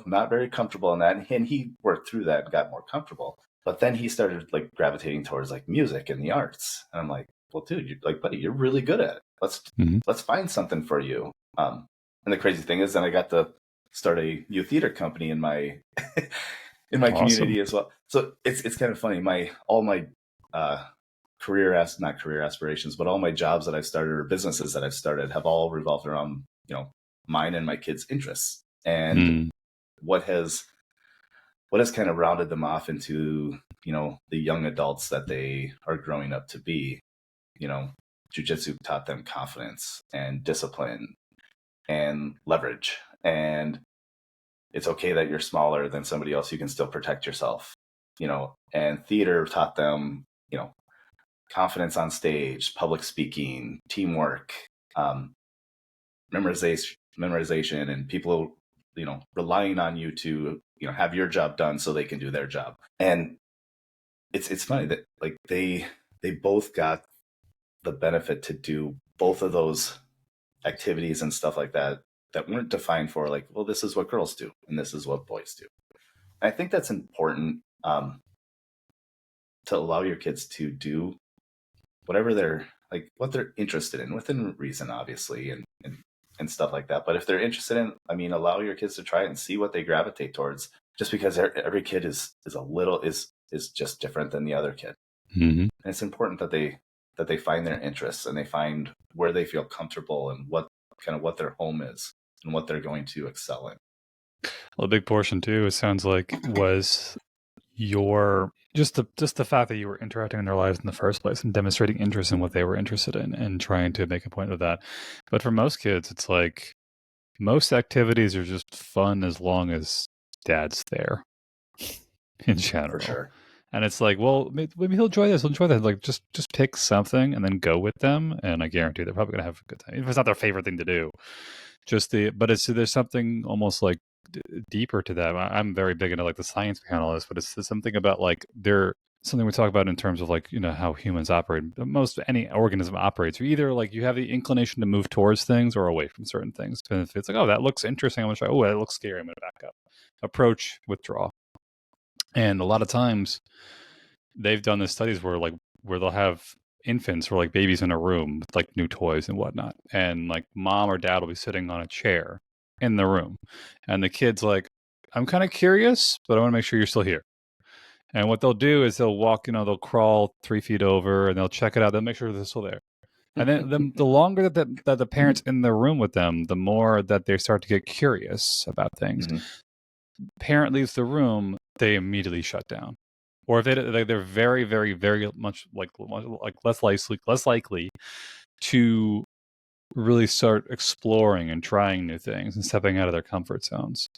not very comfortable in that. And he worked through that and got more comfortable. But then he started like gravitating towards like music and the arts. And I'm like, well, dude, buddy, you're really good at it. Let's find something for you. And the crazy thing is, then I got to start a youth theater company in my in my Awesome. community as well. So it's kind of funny. All my uh, not career aspirations, but all my jobs that I've started or businesses that I've started have all revolved around mine and my kids' interests, and Mm. what has kind of rounded them off into the young adults that they are growing up to be. Jujitsu taught them confidence and discipline and leverage, and it's okay that you're smaller than somebody else. You can still protect yourself. And theater taught them confidence on stage, public speaking, teamwork, um, memorization, and people relying on you to have your job done so they can do their job. And it's funny that like they both got the benefit to do both of those activities and stuff like that weren't defined for like, well, this is what girls do and this is what boys do. And I think that's important, to allow your kids to do whatever they're like, what they're interested in within reason, obviously, and stuff like that. But if they're interested in, I mean, allow your kids to try it and see what they gravitate towards. Just because every kid is just different than the other kid, Mm-hmm. and it's important that they find their interests and they find where they feel comfortable and what their home is and what they're going to excel in. Well, a big portion too, it sounds like, was your just the fact that you were interacting in their lives in the first place and demonstrating interest in what they were interested in and trying to make a point of that. But for most kids, it's like most activities are just fun as long as dad's there in For general. sure. And it's like, well, maybe he'll enjoy this. He'll enjoy that. Like, just pick something and then go with them, and I guarantee they're probably gonna have a good time. If it's not their favorite thing to do, but there's something almost like deeper to that. I'm very big into like the science behind all this, but it's something about like something we talk about in terms of like how humans operate. Most any organism operates. You either like you have the inclination to move towards things or away from certain things. And if it's like, oh, that looks interesting, I'm gonna try. Oh, that looks scary, I'm gonna back up. Approach, withdraw. And a lot of times they've done this studies where they'll have infants or like babies in a room with like new toys and whatnot, and like mom or dad will be sitting on a chair in the room, and the kid's like, I'm kind of curious, but I want to make sure you're still here. And what they'll do is they'll walk, they'll crawl 3 feet over and they'll check it out. They'll make sure they're still there. And then the longer that the parent's in the room with them, the more that they start to get curious about things. Mm-hmm. Parent leaves the room, they immediately shut down. Or if they're very, very, very much like less likely to really start exploring and trying new things and stepping out of their comfort zones.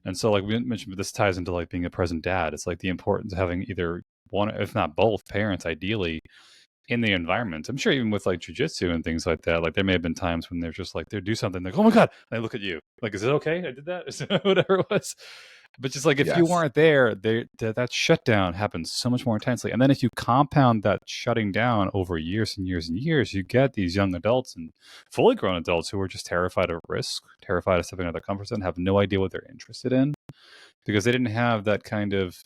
And so, like we mentioned, but this ties into like being a present dad. It's like the importance of having either one, if not both, parents ideally in the environment. I'm sure even with like jujitsu and things like that, like there may have been times when they're just like they do something like, oh my god, and they look at you like, is it okay? I did that, whatever it was. But just like if you Yes. weren't there, that shutdown happens so much more intensely. And then if you compound that shutting down over years and years and years, you get these young adults and fully grown adults who are just terrified of risk, terrified of stepping out of their comfort zone, have no idea what they're interested in because they didn't have that kind of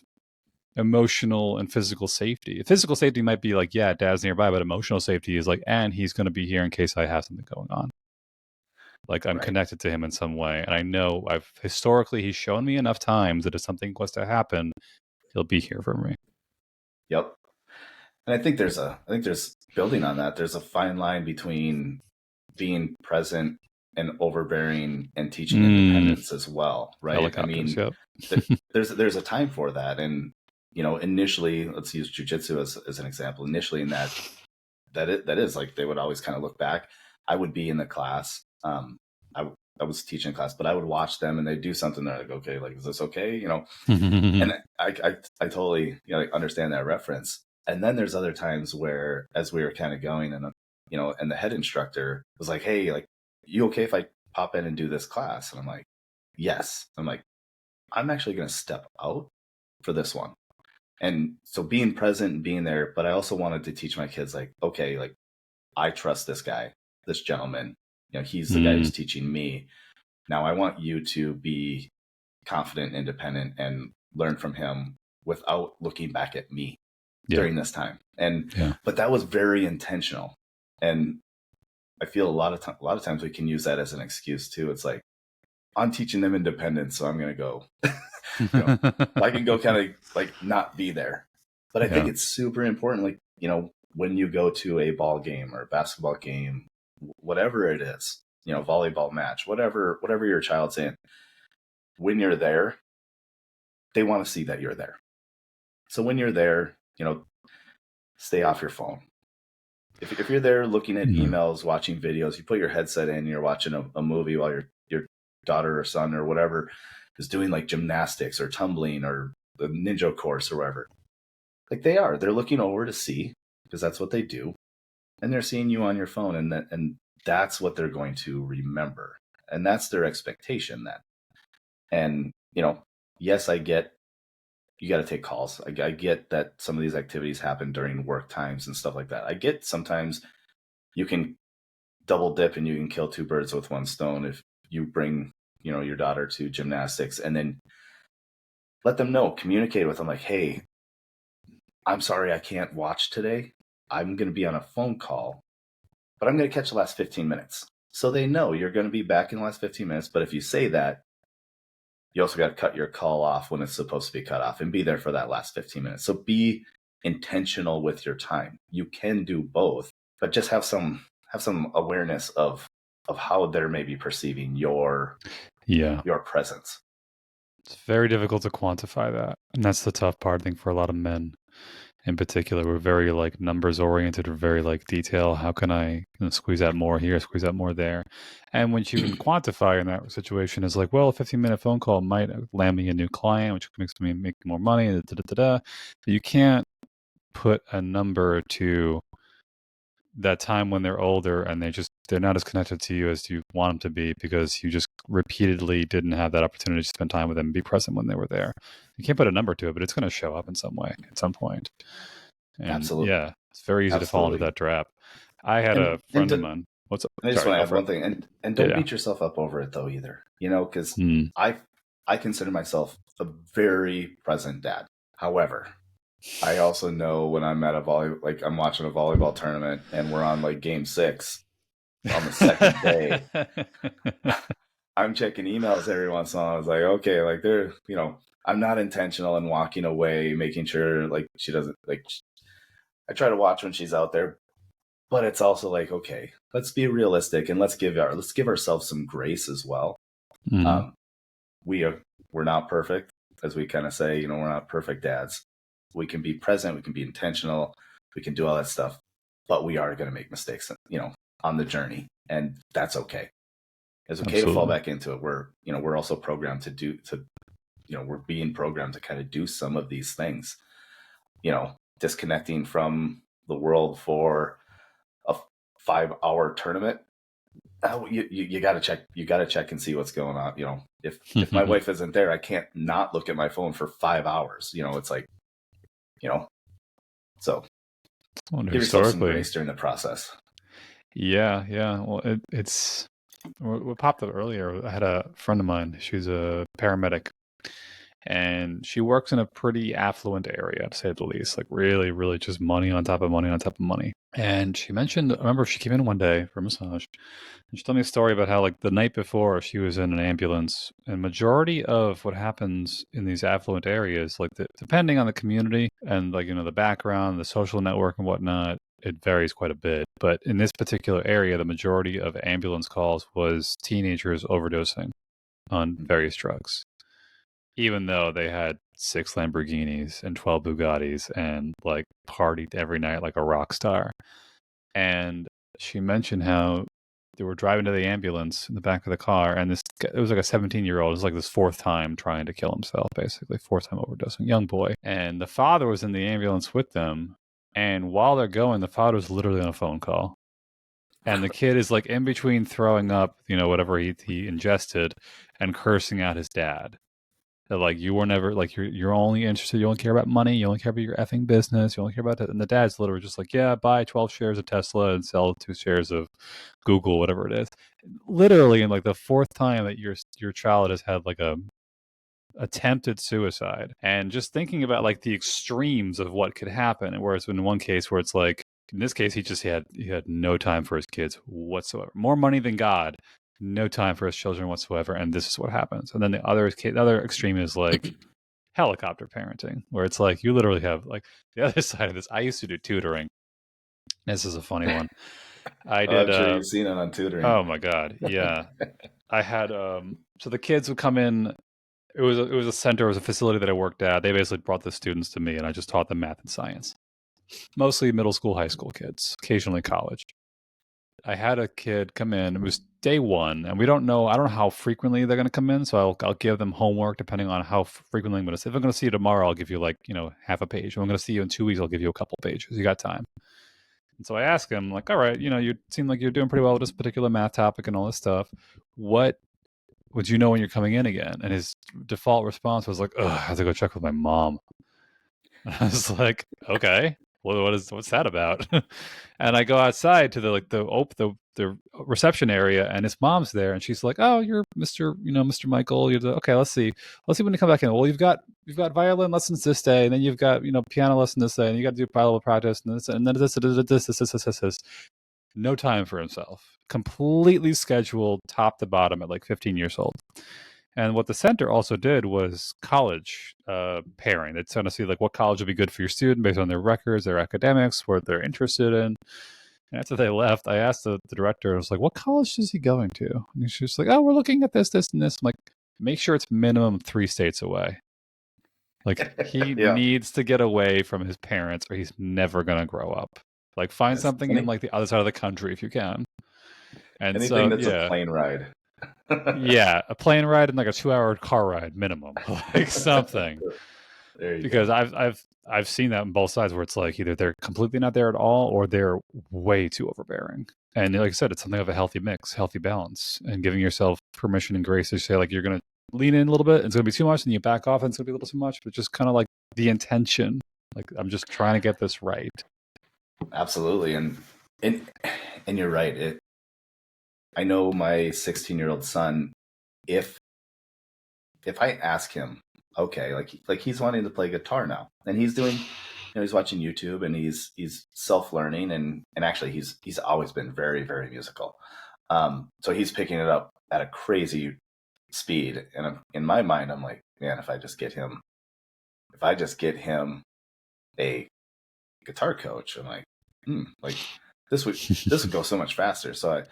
emotional and physical safety. Physical safety might be like, yeah, dad's nearby, but emotional safety is like, and he's going to be here in case I have something going on. Like I'm Right. connected to him in some way. And I know he's shown me enough times that if something was to happen, he'll be here for me. Yep. And I think there's building on that. There's a fine line between being present and overbearing and teaching independence as well, right? I Helicopters, mean, yep. there's a time for that, and initially, let's use jujitsu as an example. Initially, in that is like they would always kind of look back. I would be in the class. I was teaching class, but I would watch them and they'd do something. They're like, okay, like, is this okay? And I totally like, understand that reference. And then there's other times where, as we were kind of going, and and the head instructor was like, "Hey, like, you okay if I pop in and do this class?" And I'm like, "Yes." I'm like, "I'm actually going to step out for this one." And so being present and being there, but I also wanted to teach my kids like, okay, like I trust this guy, this gentleman. He's the guy who's teaching me. Now I want you to be confident, independent, and learn from him without looking back at me Yeah. during this time. And Yeah. but that was very intentional. And I feel a lot of times we can use that as an excuse too. It's like, I'm teaching them independence, so I'm going to go, I can go kind of like not be there. But I think Yeah. it's super important, like, when you go to a ball game or a basketball game, whatever it is, volleyball match, whatever your child's in, when you're there, they want to see that you're there. So when you're there, stay off your phone. If you're there looking at emails, watching videos, you put your headset in, you're watching a movie while your daughter or son or whatever is doing like gymnastics or tumbling or the ninja course or whatever. Like they're looking over to see, because that's what they do, and they're seeing you on your phone, and that's what they're going to remember, and that's their expectation then. And yes, I get you got to take calls. I get that some of these activities happen during work times and stuff like that. I get sometimes you can double dip and you can kill two birds with one stone if you bring your daughter to gymnastics, and then let them know, communicate with them like, hey, I'm sorry I can't watch today. I'm going to be on a phone call, but I'm going to catch the last 15 minutes. So they know you're going to be back in the last 15 minutes. But if you say that, you also got to cut your call off when it's supposed to be cut off and be there for that last 15 minutes. So be intentional with your time. You can do both, but just have some awareness of how they're maybe perceiving your presence. It's very difficult to quantify that. And that's the tough part, I think, for a lot of men in particular. We're very like numbers oriented, or very like detail. How can I squeeze out more here, squeeze out more there? And what you can quantify in that situation is like, well, a 15-minute phone call might land me a new client, which makes me make more money. But you can't put a number to that time when they're older and they're not as connected to you as you want them to be, because you just repeatedly didn't have that opportunity to spend time with them and be present when they were there. You can't put a number to it, but it's going to show up in some way at some point. And Absolutely. it's very easy to fall into that trap. I had a friend of mine. What's up? I just Sorry, want to go add for it. one thing, and don't beat yourself up over it though either. Because I consider myself a very present dad. However, I also know when I'm at I'm watching a volleyball tournament and we're on like game 6 on the second day, I'm checking emails every once in a while. I was like, okay, like I'm not intentional in walking away, making sure like she doesn't I try to watch when she's out there, but it's also like, okay, let's be realistic and let's give ourselves some grace as well. Mm-hmm. We're not perfect, as we kind of say, we're not perfect dads. We can be present, we can be intentional, we can do all that stuff, but we are going to make mistakes, on the journey, and that's okay. It's okay to fall back into it. We're also programmed we're being programmed to kind of do some of these things, disconnecting from the world for a 5-hour tournament. You got to check. You got to check and see what's going on. If my wife isn't there, I can't not look at my phone for 5 hours. It's like, so give yourself some grace during the process. Yeah. Well, it's what popped up earlier. I had a friend of mine. She's a paramedic, and she works in a pretty affluent area, to say the least. Like really, really just money on top of money on top of money. And she mentioned, I remember she came in one day for a massage, and she told me a story about how like the night before she was in an ambulance, and majority of what happens in these affluent areas, like depending on the community and like, the background, the social network and whatnot, it varies quite a bit. But in this particular area, the majority of ambulance calls was teenagers overdosing on various drugs, even though they had 6 Lamborghinis and 12 Bugattis and like partied every night like a rock star. And she mentioned how they were driving to the ambulance in the back of the car, and it was like a 17-year-old. It was like this 4th time trying to kill himself, basically 4th time overdosing, young boy. And the father was in the ambulance with them, and while they're going, the father was literally on a phone call. And the kid is like in between throwing up, whatever he ingested, and cursing out his dad. That like, you were never like, you're only interested, you only care about money, you only care about your effing business, you only care about it. And the dad's literally just like, yeah, buy 12 shares of Tesla and sell 2 shares of Google, whatever it is. Literally, in like the 4th time that your child has had like a attempted suicide. And just thinking about like the extremes of what could happen. And whereas in one case where it's like, in this case, he had no time for his kids whatsoever. More money than God, no time for his children whatsoever, and this is what happens. And then the other extreme is like helicopter parenting, where it's like you literally have like the other side of this. I used to do tutoring. This is a funny one. I did. I'm sure you've seen it on tutoring. Oh my god, yeah. I had so the kids would come in. It was a center, it was a facility that I worked at. They basically brought the students to me, and I just taught them math and science. Mostly middle school, high school kids, occasionally college. I had a kid come in. It was day one, and we don't know. I don't know how frequently they're going to come in, so I'll give them homework depending on how frequently I'm going to see. If I'm going to see you tomorrow, I'll give you like half a page. If I'm going to see you in 2 weeks, I'll give you a couple pages. You got time. And so I ask him like, all right, you seem like you're doing pretty well with this particular math topic and all this stuff. What would you know when you're coming in again? And his default response was like, ugh, I have to go check with my mom. And I was like, okay, what's that about? And I go outside to the reception area, and his mom's there, and she's like, oh, you're Mr. Michael. Okay, let's see when you come back in. Well, you've got violin lessons this day, and then you've got piano lesson this day, and you got to do Bible practice, and then this. No time for himself. Completely scheduled top to bottom at like 15 years old. And what the center also did was college pairing. They'd trying to see like what college would be good for your student based on their records, their academics, what they're interested in. And after they left, I asked the director, I was like, what college is he going to? And she was like, oh, we're looking at this, this, and this. I'm like, make sure it's minimum 3 states away. Like he Yeah. needs to get away from his parents or he's never going to grow up. Like find something in like the other side of the country if you can. And anything so, that's a yeah. plane ride. Yeah, a plane ride and like a 2-hour car ride minimum, like something. There you Because go. I've seen that on both sides where it's like either they're completely not there at all or they're way too overbearing. And like I said, it's something of a healthy mix, healthy balance, and giving yourself permission and grace to say like you're gonna lean in a little bit, and it's gonna be too much, and you back off, and it's gonna be a little too much, but just kind of like the intention. Like I'm just trying to get this right. Absolutely, and you're right. I know my 16-year-old son. If I ask him, okay, like he's wanting to play guitar now, and he's doing, he's watching YouTube, and he's self-learning, and actually he's always been very, very musical. So he's picking it up at a crazy speed, and in my mind, I'm like, man, if I just get him a guitar coach, I'm like, like this would go so much faster. So I,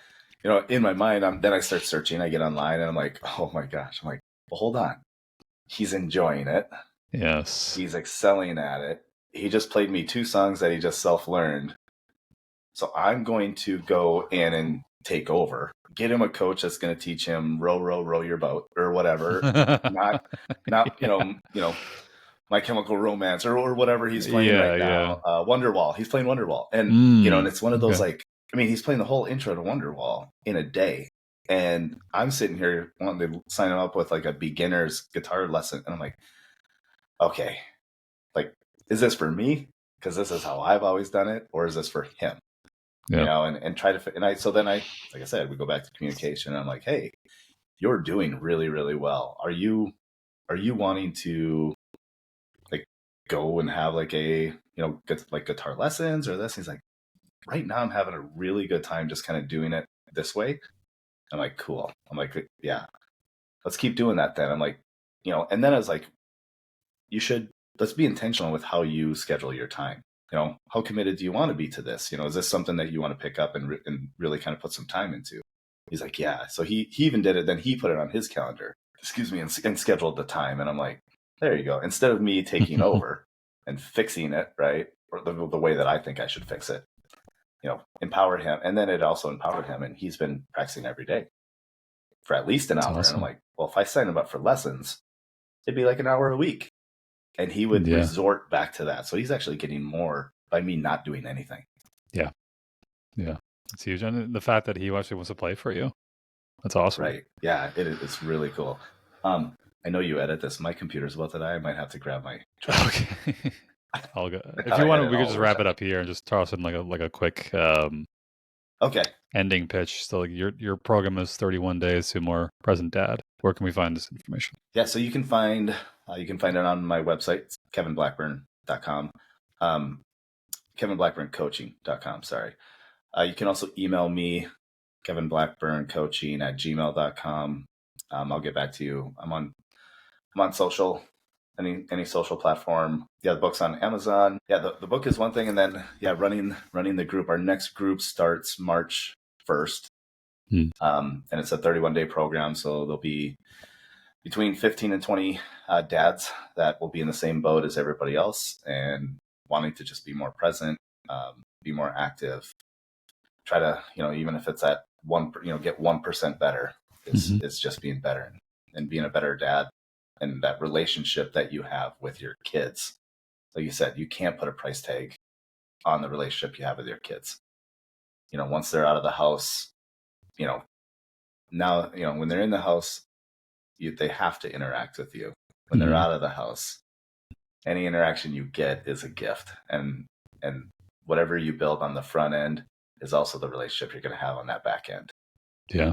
in my mind, then I start searching. I get online, and I'm like, oh my gosh, I'm like, well, hold on, he's enjoying it. Yes, he's excelling at it. He just played me 2 songs that he just self-learned. So I'm going to go in and take over. Get him a coach that's going to teach him row your boat or whatever. not yeah. My Chemical Romance or whatever he's playing right now. Wonderwall. He's playing Wonderwall, and and it's one of those like, I mean, he's playing the whole intro to Wonderwall in a day, and I'm sitting here wanting to sign him up with like a beginner's guitar lesson, and I'm like, okay, like, is this for me? Because this is how I've always done it, or is this for him? Yeah. And try to, and I, so then I, like I said, we go back to communication. And I'm like, hey, you're doing really, really well. Are you wanting to like go and have like a, like guitar lessons or this? He's like, right now I'm having a really good time just kind of doing it this way. I'm like, cool. I'm like, yeah, let's keep doing that then. I'm like, and then I was like, let's be intentional with how you schedule your time. How committed do you want to be to this? Is this something that you want to pick up and really kind of put some time into? He's like, yeah. So he even did it. Then he put it on his calendar, and scheduled the time. And I'm like, there you go. Instead of me taking over and fixing it, right, or the way that I think I should fix it, empower him. And then it also empowered him. And he's been practicing every day for at least an hour. Awesome. And I'm like, well, if I sign him up for lessons, it'd be like an hour a week. And he would resort back to that. So he's actually getting more by me not doing anything. Yeah. Yeah. It's huge. And the fact that he actually wants to play for you. That's awesome. Right. Yeah, it's really cool. I know you edit this. My computer's about to die. I might have to grab my trash. Okay. I'll go. If you want, we could just wrap it up here and just toss in like a quick okay, ending pitch. So like your program is 31 days to more present dad. Where can we find this information? Yeah, so you can find it on my website, kevinblackburn.com. kevinblackburncoaching.com, sorry. You can also email me, Kevin Blackburn coaching at gmail.com. I'll get back to you. I'm on social, any social platform. Yeah, the book's on Amazon. Yeah, the book is one thing, and then yeah, running the group. Our next group starts March 1st, and it's a 31-day program. So there'll be between 15 and 20 dads that will be in the same boat as everybody else and wanting to just be more present, be more active. Try to, even if it's at get 1% better is just being better and being a better dad, and that relationship that you have with your kids. Like you said, you can't put a price tag on the relationship you have with your kids. Once they're out of the house, now, when they're in the house, they have to interact with you. When they're out of the house, any interaction you get is a gift. And whatever you build on the front end is also the relationship you're going to have on that back end. Yeah.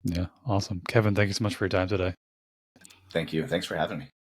Yeah. Awesome. Kevin, thank you so much for your time today. Thank you. Thanks for having me.